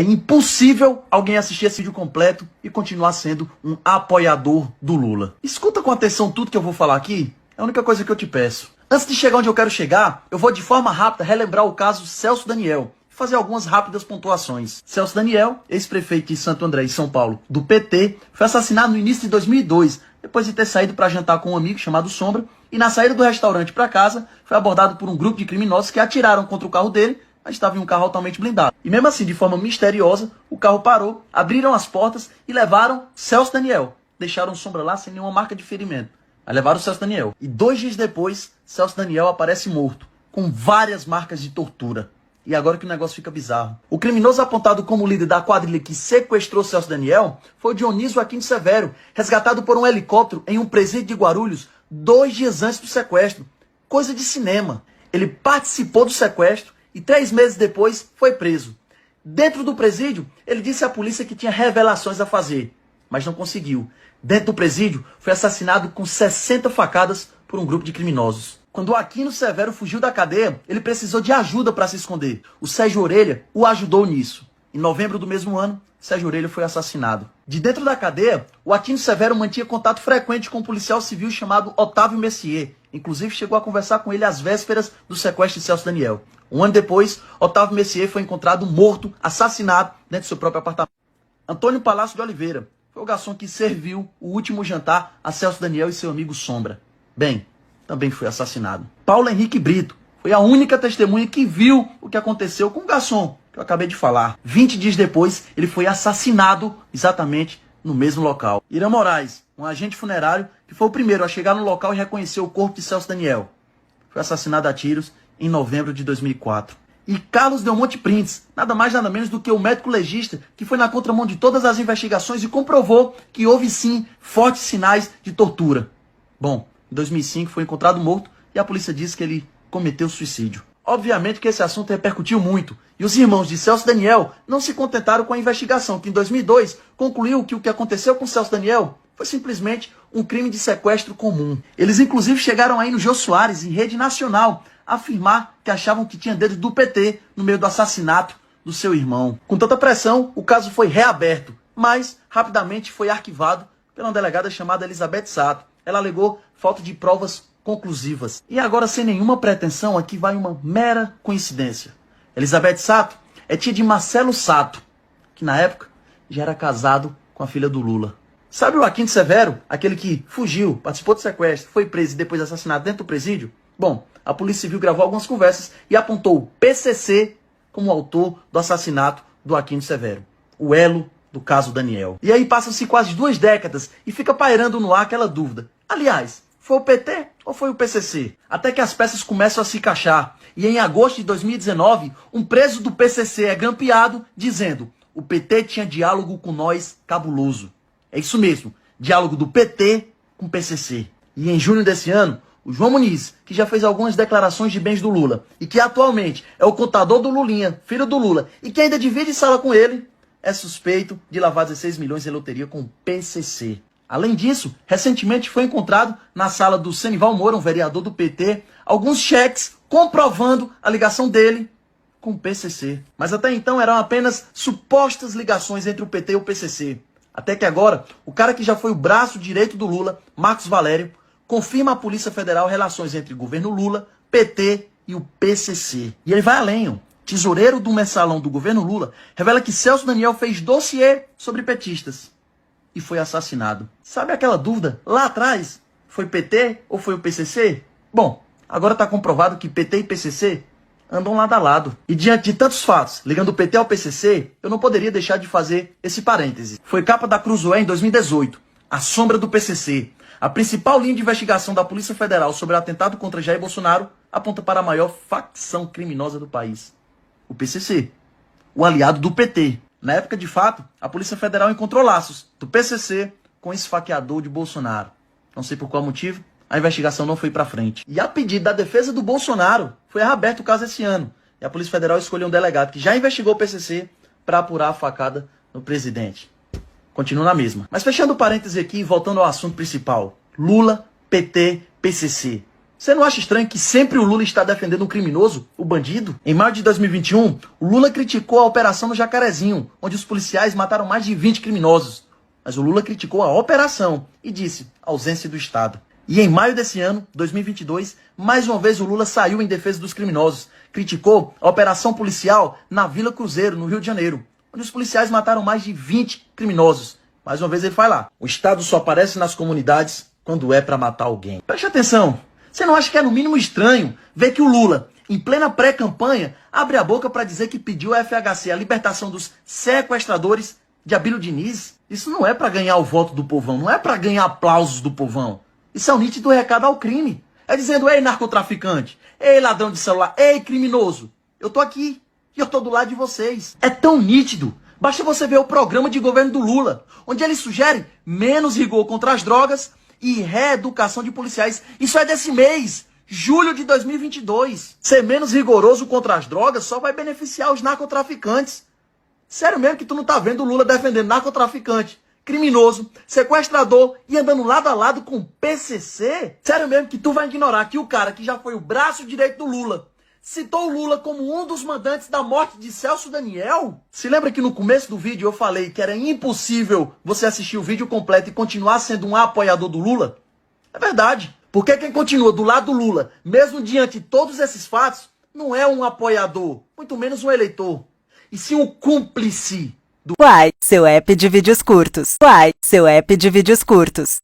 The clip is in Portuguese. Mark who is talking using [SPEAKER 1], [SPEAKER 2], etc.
[SPEAKER 1] É impossível alguém assistir esse vídeo completo e continuar sendo um apoiador do Lula. Escuta com atenção tudo que eu vou falar aqui. É a única coisa que eu te peço. Antes de chegar onde eu quero chegar, eu vou de forma rápida relembrar o caso Celso Daniel e fazer algumas rápidas pontuações. Celso Daniel, ex-prefeito de Santo André, em São Paulo, do PT, foi assassinado no início de 2002, depois de ter saído para jantar com um amigo chamado Sombra, e na saída do restaurante para casa, foi abordado por um grupo de criminosos que atiraram contra o carro dele, mas estava em um carro altamente blindado. E mesmo assim, de forma misteriosa, o carro parou, abriram as portas e levaram Celso Daniel. Deixaram Sombra lá sem nenhuma marca de ferimento. Aí levaram o Celso Daniel. E 2 dias depois, Celso Daniel aparece morto, com várias marcas de tortura. E agora que o negócio fica bizarro. O criminoso apontado como líder da quadrilha que sequestrou Celso Daniel foi o Dionísio Aquino Severo, resgatado por um helicóptero em um presídio de Guarulhos 2 dias antes do sequestro. Coisa de cinema. Ele participou do sequestro e 3 meses depois foi preso. Dentro do presídio, ele disse à polícia que tinha revelações a fazer, mas não conseguiu. Dentro do presídio, foi assassinado com 60 facadas por um grupo de criminosos. Quando o Aquino Severo fugiu da cadeia, ele precisou de ajuda para se esconder. O Sérgio Orelha o ajudou nisso. Em novembro do mesmo ano, Sérgio Orelha foi assassinado. De dentro da cadeia, o Aquino Severo mantinha contato frequente com um policial civil chamado Otávio Messier. Inclusive, chegou a conversar com ele às vésperas do sequestro de Celso Daniel. Um ano depois, Otávio Messier foi encontrado morto, assassinado, dentro do seu próprio apartamento. Antônio Palácio de Oliveira foi o garçom que serviu o último jantar a Celso Daniel e seu amigo Sombra. Bem, também foi assassinado. Paulo Henrique Brito foi a única testemunha que viu o que aconteceu com o garçom que eu acabei de falar. 20 dias depois, ele foi assassinado exatamente no mesmo local. Irã Moraes, um agente funerário que foi o primeiro a chegar no local e reconhecer o corpo de Celso Daniel, foi assassinado a tiros em novembro de 2004. E Carlos Del Monte Printes, nada mais nada menos do que o médico legista que foi na contramão de todas as investigações e comprovou que houve sim fortes sinais de tortura. Bom, em 2005 foi encontrado morto e a polícia disse que ele cometeu suicídio. Obviamente que esse assunto repercutiu muito e os irmãos de Celso Daniel não se contentaram com a investigação, que em 2002 concluiu que o que aconteceu com Celso Daniel foi simplesmente um crime de sequestro comum. Eles inclusive chegaram aí no Jô Soares, em rede nacional, afirmar que achavam que tinha dedo do PT no meio do assassinato do seu irmão. Com tanta pressão, o caso foi reaberto, mas rapidamente foi arquivado pela uma delegada chamada Elizabeth Sato. Ela alegou falta de provas conclusivas. E agora, sem nenhuma pretensão, aqui vai uma mera coincidência. Elizabeth Sato é tia de Marcelo Sato, que na época já era casado com a filha do Lula. Sabe o Aquino Severo, aquele que fugiu, participou do sequestro, foi preso e depois assassinado dentro do presídio? Bom, a Polícia Civil gravou algumas conversas e apontou o PCC como autor do assassinato do Aquino Severo, o elo do caso Daniel. E aí passam-se quase 2 décadas e fica pairando no ar aquela dúvida. Aliás, foi o PT ou foi o PCC? Até que as peças começam a se encaixar. E em agosto de 2019, um preso do PCC é grampeado dizendo: o PT tinha diálogo com nós cabuloso. É isso mesmo, diálogo do PT com o PCC. E em junho desse ano, o João Muniz, que já fez algumas declarações de bens do Lula e que atualmente é o contador do Lulinha, filho do Lula, e que ainda divide sala com ele, é suspeito de lavar 16 milhões em loteria com o PCC. Além disso, recentemente foi encontrado na sala do Senival Moura, um vereador do PT, alguns cheques comprovando a ligação dele com o PCC. Mas até então eram apenas supostas ligações entre o PT e o PCC. Até que agora, o cara que já foi o braço direito do Lula, Marcos Valério, confirma à Polícia Federal relações entre o governo Lula, PT e o PCC. E ele vai além. O tesoureiro do mensalão do governo Lula revela que Celso Daniel fez dossiê sobre petistas e foi assassinado. Sabe aquela dúvida lá atrás? Foi PT ou foi o PCC? Bom, agora está comprovado que PT e PCC andam lado a lado. E diante de tantos fatos, ligando o PT ao PCC, eu não poderia deixar de fazer esse parêntese. Foi capa da Cruzoé em 2018, a sombra do PCC. A principal linha de investigação da Polícia Federal sobre o atentado contra Jair Bolsonaro aponta para a maior facção criminosa do país, o PCC, o aliado do PT. Na época, de fato, a Polícia Federal encontrou laços do PCC com o esfaqueador de Bolsonaro. Não sei por qual motivo, a investigação não foi para frente. E a pedido da defesa do Bolsonaro, foi reaberto o caso esse ano. E a Polícia Federal escolheu um delegado que já investigou o PCC para apurar a facada no presidente. Continua na mesma. Mas fechando o parêntese aqui e voltando ao assunto principal. Lula, PT, PCC. Você não acha estranho que sempre o Lula está defendendo um criminoso, o bandido? Em maio de 2021, o Lula criticou a operação no Jacarezinho, onde os policiais mataram mais de 20 criminosos. Mas o Lula criticou a operação e disse ausência do Estado. E em maio desse ano, 2022, mais uma vez o Lula saiu em defesa dos criminosos. Criticou a operação policial na Vila Cruzeiro, no Rio de Janeiro, onde os policiais mataram mais de 20 criminosos. Mais uma vez ele vai lá. O Estado só aparece nas comunidades quando é para matar alguém. Preste atenção. Você não acha que é no mínimo estranho ver que o Lula, em plena pré-campanha, abre a boca para dizer que pediu à FHC a libertação dos sequestradores de Abílio Diniz? Isso não é para ganhar o voto do povão, não é para ganhar aplausos do povão. Isso é um nítido recado ao crime. É dizendo, ei narcotraficante, ei ladrão de celular, ei criminoso, eu tô aqui e eu tô do lado de vocês. É tão nítido. Basta você ver o programa de governo do Lula, onde ele sugere menos rigor contra as drogas e reeducação de policiais. Isso é desse mês, julho de 2022. Ser menos rigoroso contra as drogas só vai beneficiar os narcotraficantes. Sério mesmo que tu não tá vendo o Lula defendendo narcotraficante, criminoso, sequestrador e andando lado a lado com o PCC? Sério mesmo que tu vai ignorar que o cara que já foi o braço direito do Lula citou o Lula como um dos mandantes da morte de Celso Daniel? Se lembra que no começo do vídeo eu falei que era impossível você assistir o vídeo completo e continuar sendo um apoiador do Lula? É verdade. Porque quem continua do lado do Lula, mesmo diante de todos esses fatos, não é um apoiador, muito menos um eleitor, e sim um cúmplice.
[SPEAKER 2] Uai, seu app de vídeos curtos. Uai, seu app de vídeos curtos.